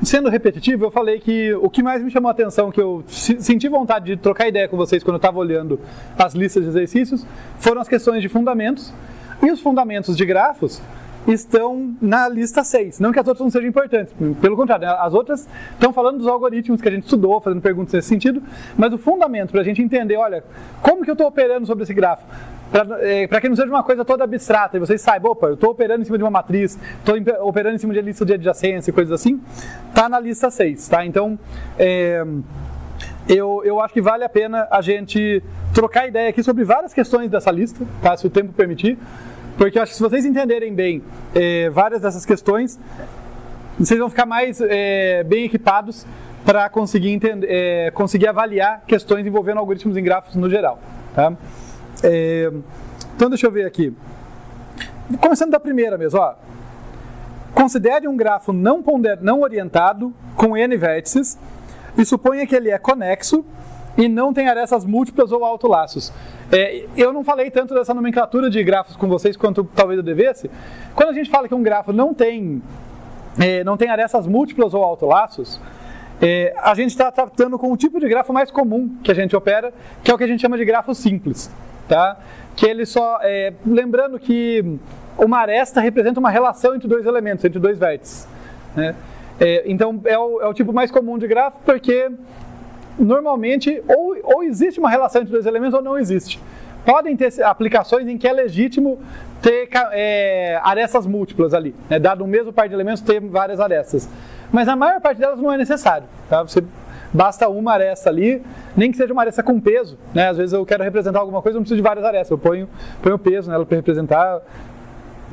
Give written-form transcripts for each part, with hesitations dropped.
sendo repetitivo, eu falei que o que mais me chamou a atenção, que eu senti vontade de trocar ideia com vocês quando eu estava olhando as listas de exercícios, foram as questões de fundamentos. E os fundamentos de grafos estão na lista 6. Não que as outras não sejam importantes, pelo contrário, as outras estão falando dos algoritmos que a gente estudou, fazendo perguntas nesse sentido, mas o fundamento para a gente entender, olha, como que eu estou operando sobre esse grafo? Para que não seja uma coisa toda abstrata e vocês saibam, opa, eu estou operando em cima de uma matriz, estou operando em cima de lista de adjacência e coisas assim, está na lista 6, tá? Então, eu acho que vale a pena a gente trocar ideia aqui sobre várias questões dessa lista, tá? Se o tempo permitir, porque eu acho que se vocês entenderem bem várias dessas questões, vocês vão ficar mais bem equipados para conseguir avaliar questões envolvendo algoritmos em grafos no geral, tá? Então deixa eu ver aqui. Começando da primeira mesmo, ó. Considere um grafo não orientado com n vértices e suponha que ele é conexo e não tem arestas múltiplas ou autolaços. Eu não falei tanto dessa nomenclatura de grafos com vocês quanto talvez eu devesse. Quando a gente fala que um grafo não tem arestas múltiplas ou autolaços, a gente está tratando com o tipo de grafo mais comum que a gente opera, que é o que a gente chama de grafo simples. Tá? Que ele só, lembrando que uma aresta representa uma relação entre dois elementos, entre dois vértices, né? Então é o tipo mais comum de grafo, porque normalmente ou existe uma relação entre dois elementos ou não existe. Podem ter aplicações em que é legítimo ter arestas múltiplas ali, né? Dado o mesmo par de elementos ter várias arestas, mas a maior parte delas não é necessário, tá? Basta uma aresta ali, nem que seja uma aresta com peso, né? Às vezes eu quero representar alguma coisa, eu não preciso de várias arestas, eu ponho o peso nela para representar.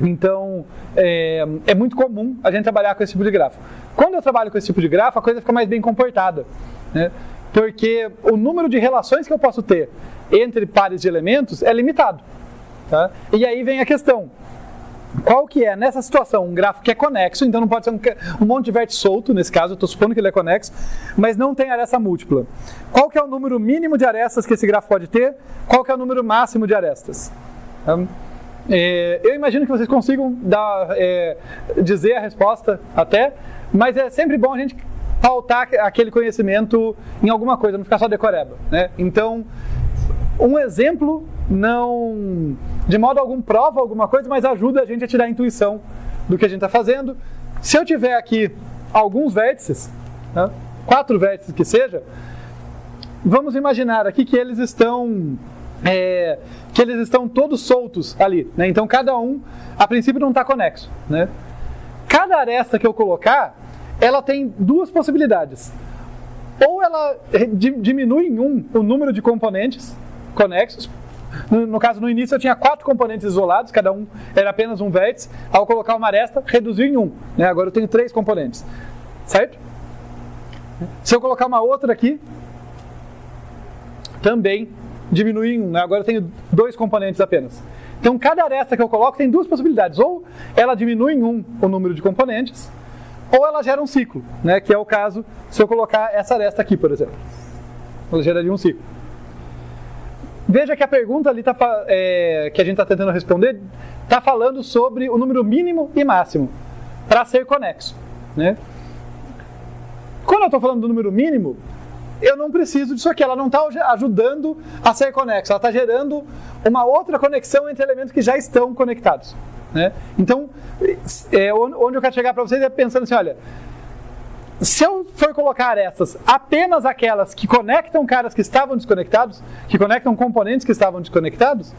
Então, é muito comum a gente trabalhar com esse tipo de grafo. Quando eu trabalho com esse tipo de grafo, a coisa fica mais bem comportada, né? Porque o número de relações que eu posso ter entre pares de elementos é limitado, tá? E aí vem a questão. Qual que é, nessa situação, um grafo que é conexo, então não pode ser um monte de vértice solto, nesse caso eu estou supondo que ele é conexo, mas não tem aresta múltipla. Qual que é o número mínimo de arestas que esse grafo pode ter? Qual que é o número máximo de arestas? Eu imagino que vocês consigam dizer a resposta até, mas é sempre bom a gente pautar aquele conhecimento em alguma coisa, não ficar só decoreba, né? Então, um exemplo não, de modo algum, prova alguma coisa, mas ajuda a gente a tirar a intuição do que a gente está fazendo. Se eu tiver aqui alguns vértices, né, 4 vértices que seja, vamos imaginar aqui que eles estão todos soltos ali, né? Então cada um, a princípio, não está conexo, né? Cada aresta que eu colocar, ela tem 2 possibilidades. Ou ela diminui em 1 o número de componentes conexos. No caso, no início eu tinha 4 componentes isolados, cada um era apenas um vértice. Ao colocar uma aresta, reduziu em 1, né? Agora eu tenho 3 componentes, certo? Se eu colocar uma outra aqui, também diminui em 1, né? Agora eu tenho 2 componentes apenas. Então cada aresta que eu coloco tem 2 possibilidades. Ou ela diminui em 1 o número de componentes, ou ela gera um ciclo, né? Que é o caso se eu colocar essa aresta aqui, por exemplo. Ela geraria um ciclo. Veja que a pergunta ali que a gente está tentando responder está falando sobre o número mínimo e máximo para ser conexo, né? Quando eu estou falando do número mínimo, eu não preciso disso aqui. Ela não está ajudando a ser conexo. Ela está gerando uma outra conexão entre elementos que já estão conectados, né? Então, onde eu quero chegar para vocês é pensando assim, olha, se eu for colocar arestas apenas aquelas que conectam caras que estavam desconectados, que conectam componentes que estavam desconectados,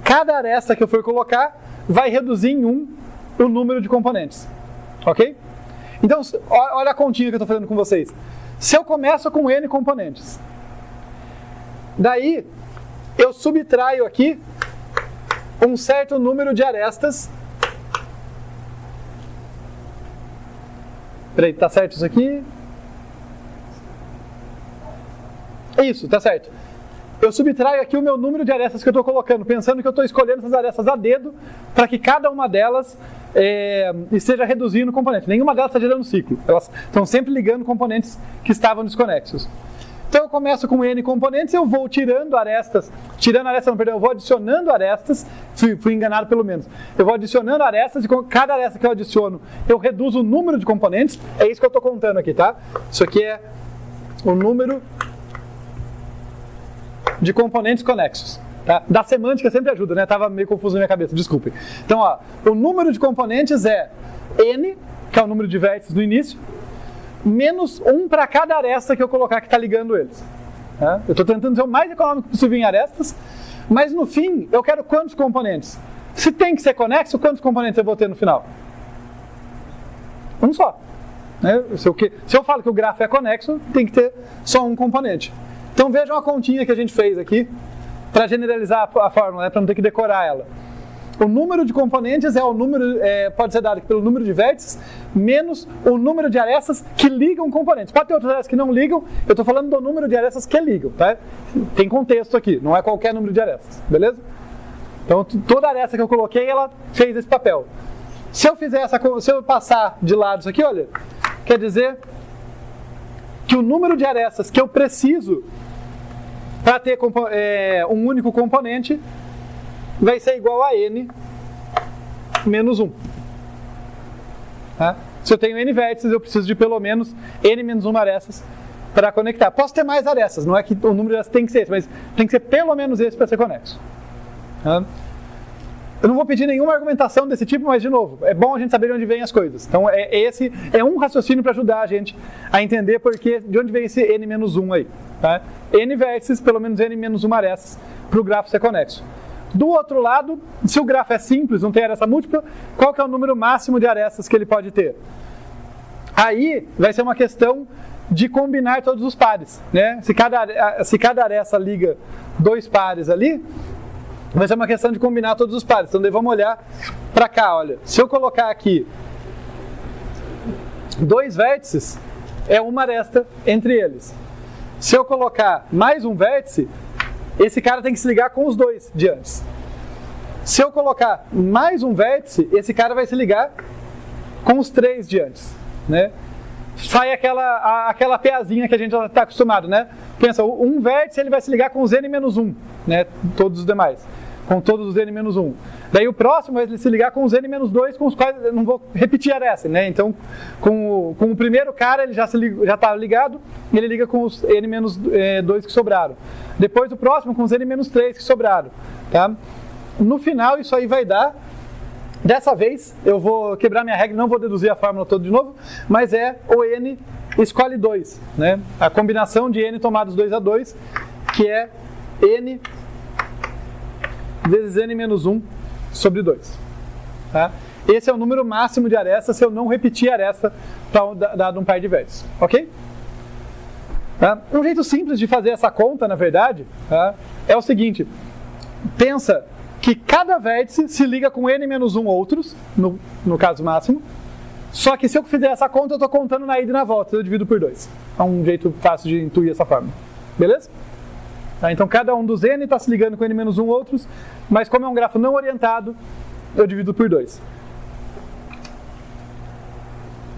cada aresta que eu for colocar vai reduzir em 1 o número de componentes, ok? Então, olha a continha que eu estou fazendo com vocês. Se eu começo com N componentes, daí eu subtraio aqui um certo número de arestas. Peraí, tá certo isso aqui? Isso, tá certo. Eu subtraio aqui o meu número de arestas que eu estou colocando, pensando que eu estou escolhendo essas arestas a dedo para que cada uma delas esteja reduzindo o componente. Nenhuma delas está gerando ciclo. Elas estão sempre ligando componentes que estavam desconexos. Então eu começo com N componentes, eu vou eu vou adicionando arestas, fui enganado pelo menos. Eu vou adicionando arestas e com cada aresta que eu adiciono, eu reduzo o número de componentes. É isso que eu estou contando aqui, tá? Isso aqui é o número de componentes conexos. Tá? Da semântica sempre ajuda, né? Tava meio confuso na minha cabeça, desculpem. Então, ó, o número de componentes é N, que é o número de vértices no início, menos 1 para cada aresta que eu colocar que está ligando eles. Tá? Eu estou tentando ser o mais econômico possível em arestas, mas no fim, eu quero quantos componentes? Se tem que ser conexo, quantos componentes eu vou ter no final? Um só. Né? Se eu falo que o grafo é conexo, tem que ter só um componente. Então vejam a continha que a gente fez aqui, para generalizar a fórmula, né? Para não ter que decorar ela. O número de componentes pode ser dado pelo número de vértices menos o número de arestas que ligam componentes. Pode ter outras arestas que não ligam, eu estou falando do número de arestas que ligam, tá? Tem contexto aqui, não é qualquer número de arestas, beleza? Então toda aresta que eu coloquei, ela fez esse papel. Se eu passar de lado isso aqui, olha, quer dizer que o número de arestas que eu preciso para ter um único componente vai ser igual a N menos 1. Tá? Se eu tenho N vértices, eu preciso de pelo menos N menos 1 arestas para conectar. Posso ter mais arestas, não é que o número de arestas tem que ser esse, mas tem que ser pelo menos esse para ser conexo. Tá? Eu não vou pedir nenhuma argumentação desse tipo, mas de novo, é bom a gente saber de onde vêm as coisas. Então esse é um raciocínio para ajudar a gente a entender de onde vem esse N menos 1 aí. Tá? N vértices, pelo menos N menos 1 arestas para o grafo ser conexo. Do outro lado, se o grafo é simples, não tem aresta múltipla, qual que é o número máximo de arestas que ele pode ter? Aí vai ser uma questão de combinar todos os pares. Né? Se cada aresta liga 2 pares ali, vai ser uma questão de combinar todos os pares. Então daí vamos olhar para cá, olha. Se eu colocar aqui 2 vértices, é uma aresta entre eles. Se eu colocar mais um vértice, esse cara tem que se ligar com os 2 de antes. Se eu colocar mais um vértice, esse cara vai se ligar com os 3 de antes. Né? Sai aquela peazinha que a gente já está acostumado, né? Pensa, um vértice ele vai se ligar com os N menos 1, né? Todos os demais. Com todos os N menos 1. Daí o próximo vai se ligar com os N menos 2, com os quais eu não vou repetir a aresta, né? Então, com o primeiro cara, ele já está ligado, e ele liga com os N menos 2 que sobraram. Depois o próximo com os N menos 3 que sobraram. Tá? No final, isso aí vai dar... Dessa vez, eu vou quebrar minha regra, não vou deduzir a fórmula toda de novo, mas é o N escolhe 2. Né? A combinação de N tomados 2 a 2, que é N vezes N menos 1 sobre 2. Tá? Esse é o número máximo de arestas se eu não repetir a aresta dado um par de vértices. Ok? Tá? Um jeito simples de fazer essa conta, na verdade, tá? É o seguinte. Pensa que cada vértice se liga com N menos 1 outros, no caso máximo. Só que se eu fizer essa conta, eu estou contando na ida e na volta, eu divido por 2. É um jeito fácil de intuir essa forma. Beleza? Tá? Então cada um dos N está se ligando com N menos 1 outros, mas como é um grafo não orientado, eu divido por 2.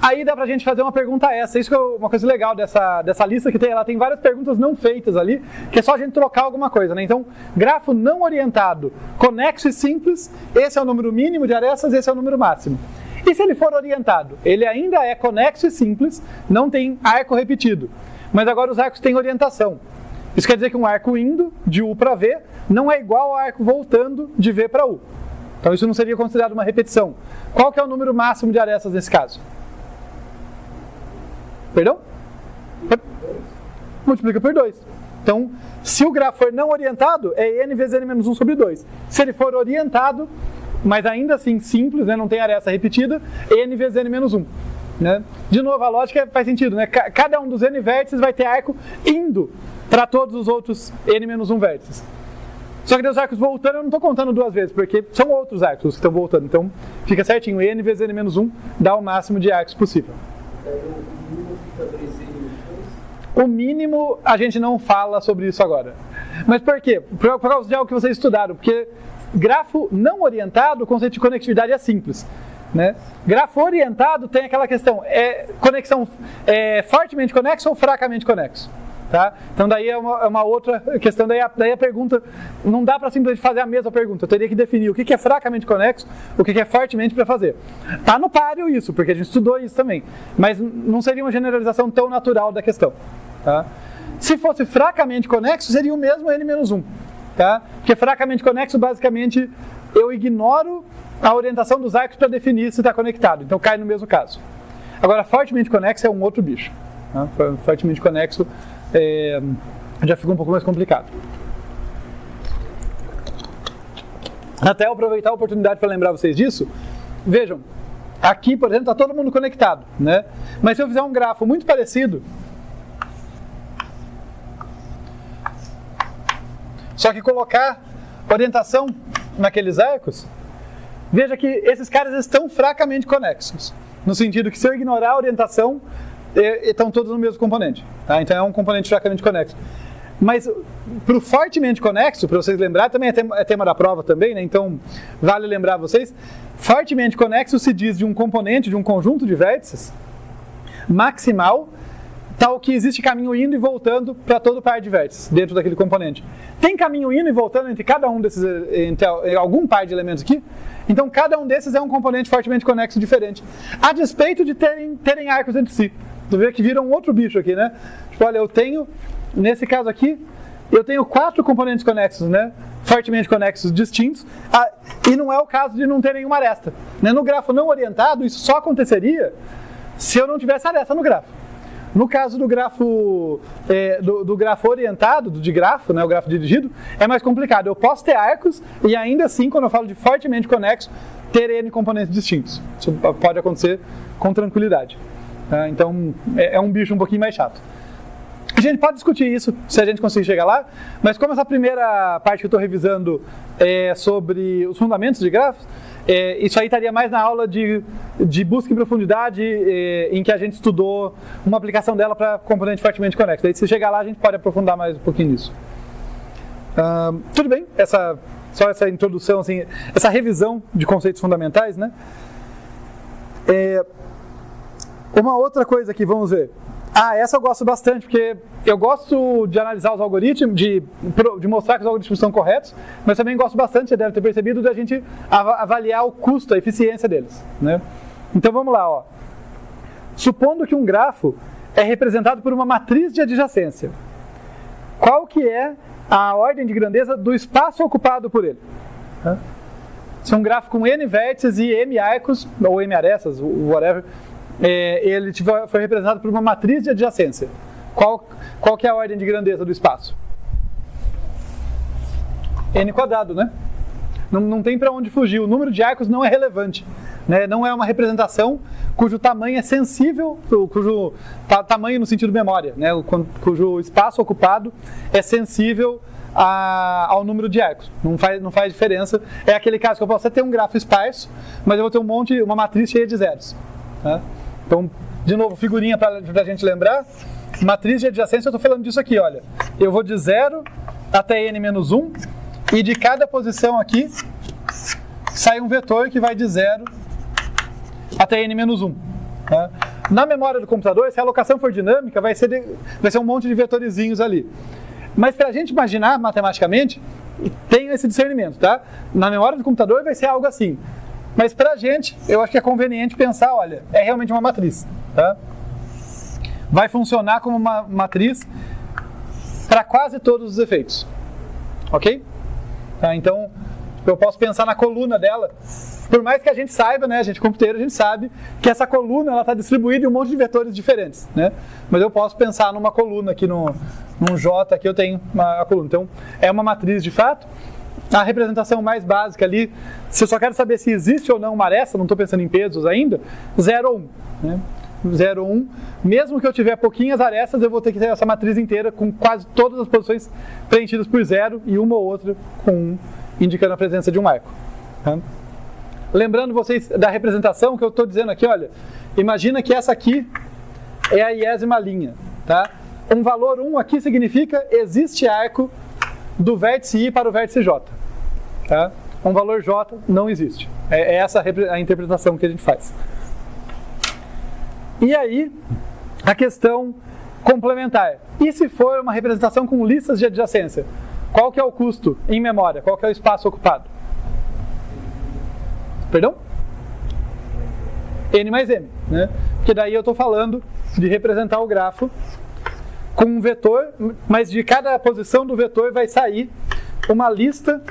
Aí dá pra gente fazer uma pergunta essa. Isso que é uma coisa legal dessa lista, que ela tem várias perguntas não feitas ali, que é só a gente trocar alguma coisa, né? Então, grafo não orientado, conexo e simples, esse é o número mínimo de arestas, esse é o número máximo. E se ele for orientado? Ele ainda é conexo e simples, não tem arco repetido, mas agora os arcos têm orientação. Isso quer dizer que um arco indo de U para V não é igual ao arco voltando de V para U. Então isso não seria considerado uma repetição. Qual que é o número máximo de arestas nesse caso? Perdão? Multiplica por 2. Então, se o grafo for não orientado, é N vezes N menos 1 sobre 2. Se ele for orientado, mas ainda assim simples, né, não tem aresta repetida, N vezes N menos 1. Né? De novo, a lógica faz sentido. Né? Cada um dos N vértices vai ter arco indo para todos os outros N menos 1 vértices. Só que os arcos voltando eu não estou contando 2 vezes, porque são outros arcos que estão voltando. Então, fica certinho. N vezes N menos 1 dá o máximo de arcos possível. O mínimo, a gente não fala sobre isso agora. Mas por quê? Por causa de algo que vocês estudaram. Porque grafo não orientado, o conceito de conectividade é simples. Né? Grafo orientado tem aquela questão, conexão fortemente conexo ou fracamente conexo? Tá? Então daí é uma outra questão, daí a pergunta, não dá para simplesmente fazer a mesma pergunta, eu teria que definir o que é fracamente conexo, o que é fortemente para fazer. Tá no páreo isso, porque a gente estudou isso também, mas não seria uma generalização tão natural da questão. Tá? Se fosse fracamente conexo, seria o mesmo n-1. Tá? Porque fracamente conexo, basicamente, eu ignoro a orientação dos arcos para definir se está conectado, então cai no mesmo caso. Agora, fortemente conexo é um outro bicho. Tá? Fortemente conexo já fica um pouco mais complicado. Até eu aproveitar a oportunidade para lembrar vocês disso, vejam, aqui, por exemplo, está todo mundo conectado, né? Mas se eu fizer um grafo muito parecido, só que colocar orientação naqueles arcos, veja que esses caras estão fracamente conexos, no sentido que se eu ignorar a orientação, estão todos no mesmo componente. Tá? Então é um componente fracamente conexo. Mas para o fortemente conexo, para vocês lembrarem, também é tema da prova também, né? Então vale lembrar vocês, fortemente conexo se diz de um componente, de um conjunto de vértices maximal, tal que existe caminho indo e voltando para todo par de vértices dentro daquele componente. Tem caminho indo e voltando entre cada um desses, entre algum par de elementos aqui? Então cada um desses é um componente fortemente conexo diferente, a despeito de terem arcos entre si. Tu vê que vira um outro bicho aqui, né? Tipo, olha, eu tenho, nesse caso aqui, eu tenho 4 componentes conexos, né? Fortemente conexos distintos, e não é o caso de não ter nenhuma aresta. Né? No grafo não orientado, isso só aconteceria se eu não tivesse aresta no grafo. No caso do grafo, do grafo orientado, de grafo, né, o grafo dirigido, é mais complicado. Eu posso ter arcos e ainda assim, quando eu falo de fortemente conexo, ter N componentes distintos. Isso pode acontecer com tranquilidade. Então, é um bicho um pouquinho mais chato. A gente pode discutir isso, se a gente conseguir chegar lá, mas como essa primeira parte que eu estou revisando é sobre os fundamentos de grafos, isso aí estaria mais na aula de busca em profundidade, em que a gente estudou uma aplicação dela para componente fortemente conexo. Daí, se chegar lá, a gente pode aprofundar mais um pouquinho nisso. Tudo bem, só essa introdução, assim, essa revisão de conceitos fundamentais, né? Uma outra coisa que vamos ver. Essa eu gosto bastante, porque eu gosto de analisar os algoritmos, de mostrar que os algoritmos são corretos, mas também gosto bastante, você deve ter percebido, da gente avaliar o custo, a eficiência deles. Né? Então vamos lá. Ó. Supondo que um grafo é representado por uma matriz de adjacência, qual que é a ordem de grandeza do espaço ocupado por ele? Se é um grafo com n vértices e m arcos, ou m arestas, whatever, ele foi representado por uma matriz de adjacência. Qual que é a ordem de grandeza do espaço? N quadrado, né? Não tem para onde fugir. O número de arcos não é relevante. Né? Não é uma representação cujo tamanho é sensível, cujo tamanho no sentido memória, né? Cujo espaço ocupado é sensível ao número de arcos. Não faz diferença. É aquele caso que eu posso até ter um grafo esparso, mas eu vou ter uma matriz cheia de zeros. Tá? Então, de novo, figurinha para a gente lembrar. Matriz de adjacência, eu estou falando disso aqui, olha. Eu vou de 0 até n-1, e de cada posição aqui sai um vetor que vai de 0 até n-1. Tá? Na memória do computador, se a alocação for dinâmica, vai ser um monte de vetorizinhos ali. Mas para a gente imaginar matematicamente, tem esse discernimento, tá? Na memória do computador vai ser algo assim. Mas para a gente, eu acho que é conveniente pensar, olha, é realmente uma matriz. Tá? Vai funcionar como uma matriz para quase todos os efeitos. Ok? Tá, então, eu posso pensar na coluna dela. Por mais que a gente saiba, né, a gente computeiro, a gente sabe que essa coluna está distribuída em um monte de vetores diferentes. Né? Mas eu posso pensar numa coluna aqui, num J, aqui eu tenho a coluna. Então, é uma matriz de fato. A representação mais básica ali, se eu só quero saber se existe ou não uma aresta, não estou pensando em pesos ainda, 0 ou 1. Né? 0 ou 1, mesmo que eu tiver pouquinhas arestas, eu vou ter que ter essa matriz inteira com quase todas as posições preenchidas por 0 e uma ou outra com 1, indicando a presença de um arco. Tá? Lembrando vocês da representação que eu estou dizendo aqui, olha, imagina que essa aqui é a iésima linha. Tá? Um valor 1 aqui significa existe arco do vértice I para o vértice J. Tá? Um valor J não existe. É essa a interpretação que a gente faz. E aí, a questão complementar. E se for uma representação com listas de adjacência? Qual que é o custo em memória? Qual que é o espaço ocupado? Perdão? N mais M, né? Porque daí eu estou falando de representar o grafo com um vetor, mas de cada posição do vetor vai sair uma lista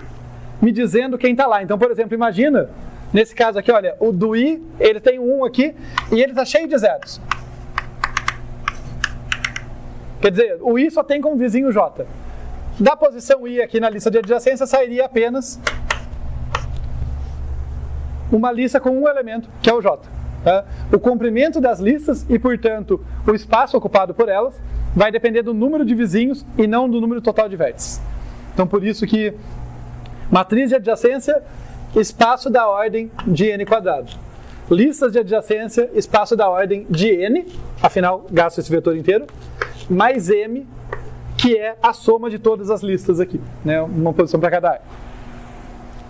me dizendo quem está lá. Então, por exemplo, imagina, nesse caso aqui, olha, o do I, ele tem um 1 aqui e ele está cheio de zeros. Quer dizer, o I só tem como vizinho J. Da posição I aqui na lista de adjacência sairia apenas uma lista com um elemento, que é o J. Tá? O comprimento das listas e, portanto, o espaço ocupado por elas vai depender do número de vizinhos e não do número total de vértices. Então, por isso que matriz de adjacência, espaço da ordem de n quadrado. Listas de adjacência, espaço da ordem de n, afinal, gasto esse vetor inteiro, mais m, que é a soma de todas as listas aqui, né? Uma posição para cada arco.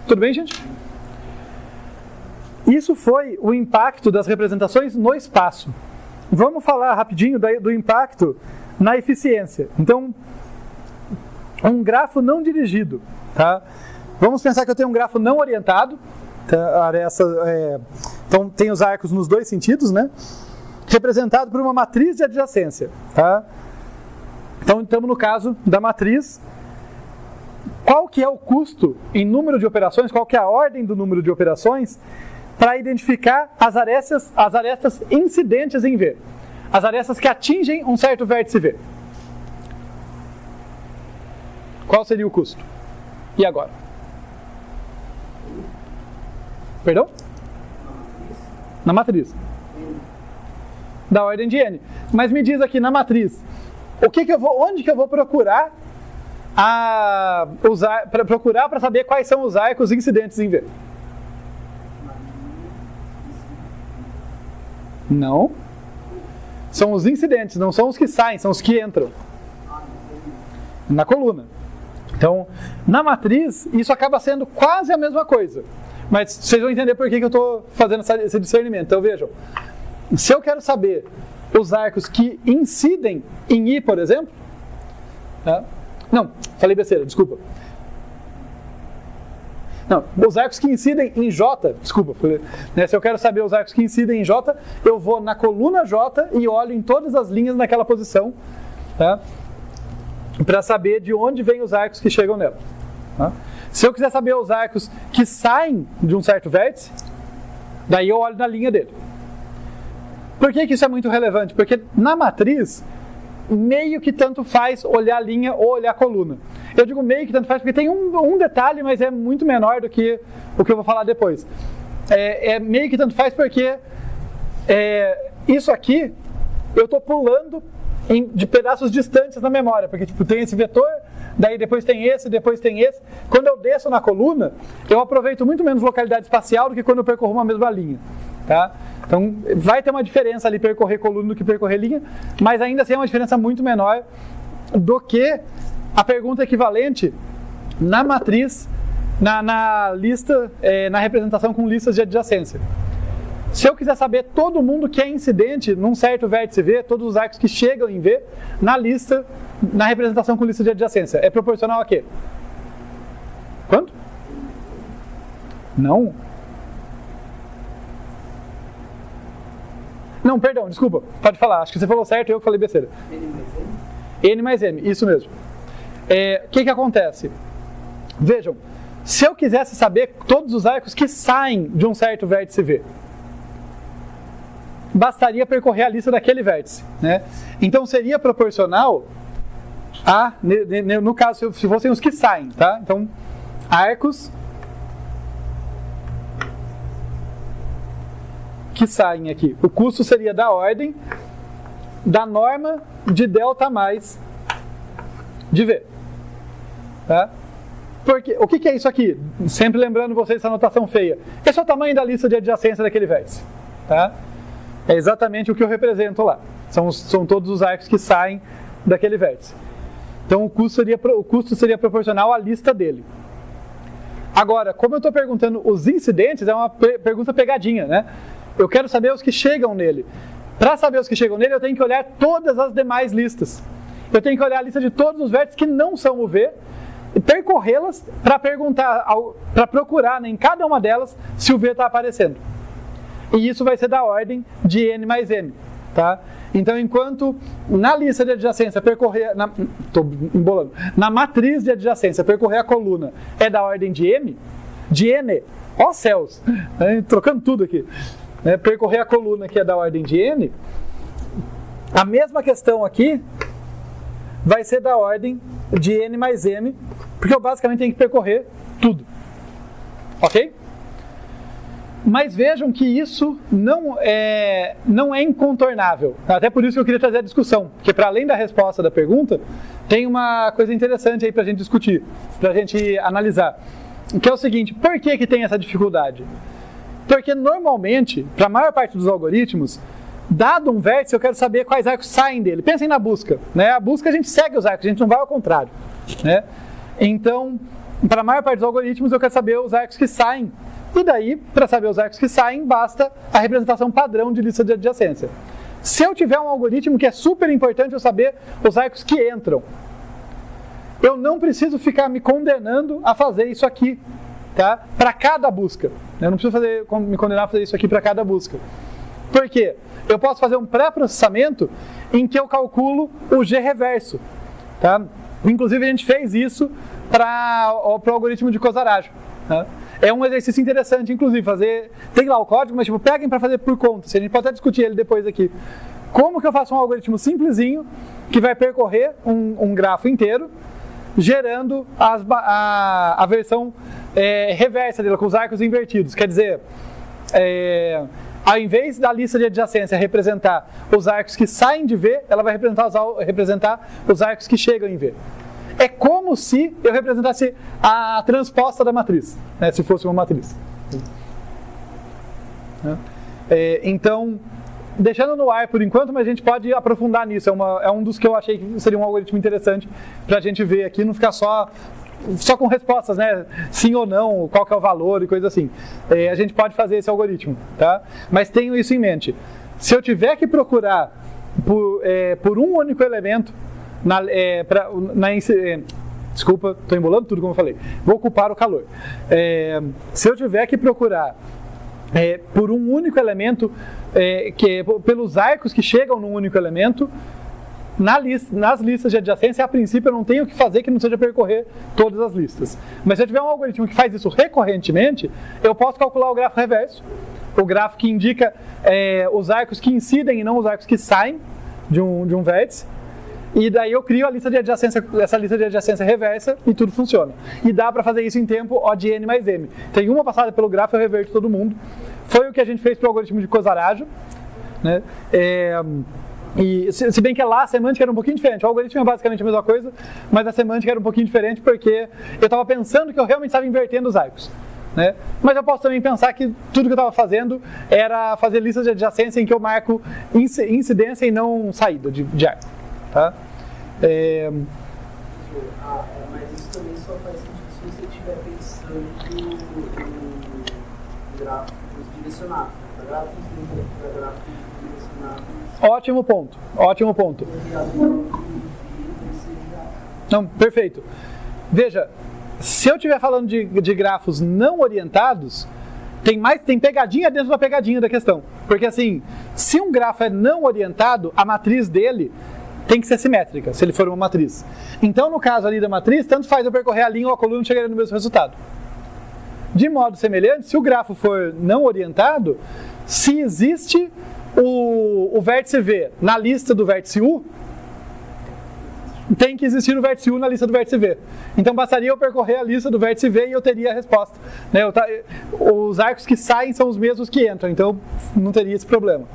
Tudo bem, gente? Isso foi o impacto das representações no espaço. Vamos falar rapidinho do impacto na eficiência. Então, um grafo não dirigido, tá? Vamos pensar que eu tenho um grafo não orientado, tá? Então tem os arcos nos dois sentidos, né? Representado por uma matriz de adjacência, tá? Então estamos no caso da matriz. Qual que é o custo em número de operações, qual que é a ordem do número de operações para identificar as arestas incidentes em V? As arestas que atingem um certo vértice V. Qual seria o custo? E agora? Perdão? Na matriz. Da ordem de n. Mas me diz aqui na matriz, onde que eu vou procurar para saber quais são os arcos incidentes em V? Não. São os incidentes, não são os que saem, são os que entram. Na coluna. Então, na matriz, isso acaba sendo quase a mesma coisa. Mas vocês vão entender por que eu estou fazendo esse discernimento. Então, vejam. Se eu quero saber os arcos que incidem em I, por exemplo... Tá? Não, falei besteira, desculpa. Não, os arcos que incidem em J, desculpa, né, se eu quero saber os arcos que incidem em J, eu vou na coluna J e olho em todas as linhas naquela posição, tá? Para saber de onde vêm os arcos que chegam nela. Tá? Se eu quiser saber os arcos que saem de um certo vértice, daí eu olho na linha dele. Por que isso é muito relevante? Porque na matriz, meio que tanto faz olhar a linha ou olhar a coluna. Eu digo meio que tanto faz porque tem um detalhe, mas é muito menor do que o que eu vou falar depois. Meio que tanto faz porque isso aqui eu estou pulando de pedaços distantes na memória, porque tipo, tem esse vetor, daí depois tem esse, depois tem esse. Quando eu desço na coluna, eu aproveito muito menos localidade espacial do que quando eu percorro uma mesma linha. Tá? Então vai ter uma diferença ali percorrer coluna do que percorrer linha, mas ainda assim é uma diferença muito menor do que a pergunta equivalente na matriz, na lista, na representação com listas de adjacência. Se eu quiser saber todo mundo que é incidente num certo vértice V, todos os arcos que chegam em V, na lista, na representação com lista de adjacência, é proporcional a quê? Quanto? Não. Não, perdão, desculpa, pode falar, acho que você falou certo, eu que falei besteira. N mais M? N mais M, isso mesmo. O que acontece? Vejam, se eu quisesse saber todos os arcos que saem de um certo vértice V, bastaria percorrer a lista daquele vértice, né? Então seria proporcional a, no caso, se fossem os que saem, tá? Então, arcos que saem aqui. O custo seria da ordem da norma de delta mais de V. Tá? Porque, o que é isso aqui? Sempre lembrando vocês essa anotação feia. Esse é o tamanho da lista de adjacência daquele vértice. Tá? É exatamente o que eu represento lá. São todos os arcos que saem daquele vértice. Então o custo seria proporcional à lista dele. Agora, como eu estou perguntando os incidentes, é uma pergunta pegadinha, né? Eu quero saber os que chegam nele. Para saber os que chegam nele, eu tenho que olhar todas as demais listas. Eu tenho que olhar a lista de todos os vértices que não são o V e percorrê-las para para procurar em cada uma delas se o V está aparecendo. E isso vai ser da ordem de n mais m. Tá? Então, enquanto na lista de adjacência percorrer... Na matriz de adjacência percorrer a coluna é da ordem de m, de n, ó céus, trocando tudo aqui. Percorrer a coluna que é da ordem de n, a mesma questão aqui vai ser da ordem de n mais m, porque eu basicamente tenho que percorrer tudo. Ok? Mas vejam que isso não é incontornável. Até por isso que eu queria trazer a discussão, porque para além da resposta da pergunta, tem uma coisa interessante aí para a gente discutir, para a gente analisar. Que é o seguinte, por que tem essa dificuldade? Porque normalmente, para a maior parte dos algoritmos, dado um vértice, eu quero saber quais arcos saem dele. Pensem na busca. Né? A busca a gente segue os arcos, a gente não vai ao contrário. Né? Então, para a maior parte dos algoritmos, eu quero saber os arcos que saem. E daí, para saber os arcos que saem, basta a representação padrão de lista de adjacência. Se eu tiver um algoritmo que é super importante eu saber os arcos que entram, eu não preciso ficar me condenando a fazer isso aqui, tá? Para cada busca. Eu não preciso me condenar a fazer isso aqui para cada busca. Por quê? Eu posso fazer um pré-processamento em que eu calculo o G reverso. Tá? Inclusive, a gente fez isso para o algoritmo de Kozarajo. Tá? É um exercício interessante, inclusive, fazer... Tem lá o código, mas peguem para fazer por conta. A gente pode até discutir ele depois aqui. Como que eu faço um algoritmo simplesinho que vai percorrer um grafo inteiro, gerando a versão reversa dele, com os arcos invertidos. Quer dizer, ao invés da lista de adjacência representar os arcos que saem de V, ela vai representar os arcos que chegam em V. É como se eu representasse a transposta da matriz, né, se fosse uma matriz. Então, deixando no ar por enquanto, mas a gente pode aprofundar nisso. É um dos que eu achei que seria um algoritmo interessante para a gente ver aqui, não ficar só com respostas, né? Sim ou não, qual que é o valor e coisa assim. A gente pode fazer esse algoritmo, tá? Mas tenho isso em mente. Se eu tiver que procurar por um único elemento, desculpa, estou embolando tudo como eu falei. Vou ocupar o calor. Se eu tiver que procurar por um único elemento, pelos arcos que chegam num único elemento, nas listas de adjacência, a princípio eu não tenho o que fazer que não seja percorrer todas as listas. Mas se eu tiver um algoritmo que faz isso recorrentemente, eu posso calcular o grafo reverso, o grafo que indica os arcos que incidem e não os arcos que saem de um vértice. E daí eu crio a lista de adjacência, essa lista de adjacência reversa e tudo funciona. E dá para fazer isso em tempo O de n mais m. Tem uma passada pelo grafo, eu reverto todo mundo. Foi o que a gente fez para o algoritmo de Kozarajo. Né? E se bem que lá a semântica era um pouquinho diferente. O algoritmo é basicamente a mesma coisa, mas a semântica era um pouquinho diferente porque eu estava pensando que eu realmente estava invertendo os arcos. Né? Mas eu posso também pensar que tudo que eu estava fazendo era fazer listas de adjacência em que eu marco incidência e não saída de arco. Tá? Mas isso também só faz sentido se você estiver pensando no gráficos direcionados. Gráficos direcionados. Ótimo ponto. Não, perfeito. Veja, se eu estiver falando de grafos não orientados, tem pegadinha dentro da pegadinha da questão. Porque assim, se um grafo é não orientado, a matriz dele tem que ser simétrica, se ele for uma matriz. Então, no caso ali da matriz, tanto faz eu percorrer a linha ou a coluna e chegaria no mesmo resultado. De modo semelhante, se o grafo for não orientado, se existe o vértice V na lista do vértice U, tem que existir o vértice U na lista do vértice V. Então, bastaria eu percorrer a lista do vértice V e eu teria a resposta. Né? Os arcos que saem são os mesmos que entram, então não teria esse problema.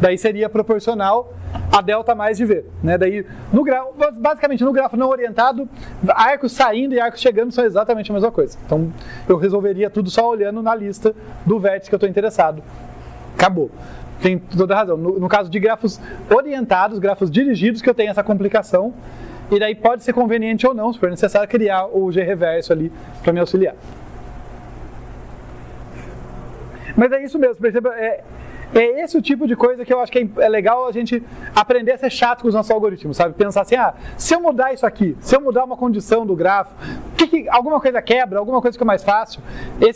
Daí seria proporcional a delta mais de V. Né? Daí, basicamente, no grafo não orientado, arcos saindo e arcos chegando são exatamente a mesma coisa. Então, eu resolveria tudo só olhando na lista do vértice que eu estou interessado. Acabou. Tem toda a razão. No caso de grafos orientados, grafos dirigidos, que eu tenho essa complicação. E daí pode ser conveniente ou não, se for necessário, criar o G reverso ali para me auxiliar. Mas é isso mesmo, perceba, É esse o tipo de coisa que eu acho que é legal a gente aprender a ser chato com os nossos algoritmos, sabe? Pensar assim, se eu mudar isso aqui, se eu mudar uma condição do grafo, alguma coisa quebra, alguma coisa fica mais fácil.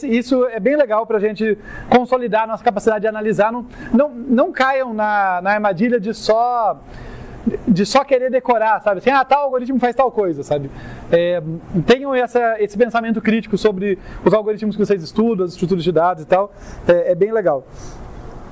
Isso é bem legal para a gente consolidar a nossa capacidade de analisar. Não caiam na armadilha de só querer decorar, sabe? Assim, tal algoritmo faz tal coisa, sabe? Tenham esse pensamento crítico sobre os algoritmos que vocês estudam, as estruturas de dados e tal. É bem legal.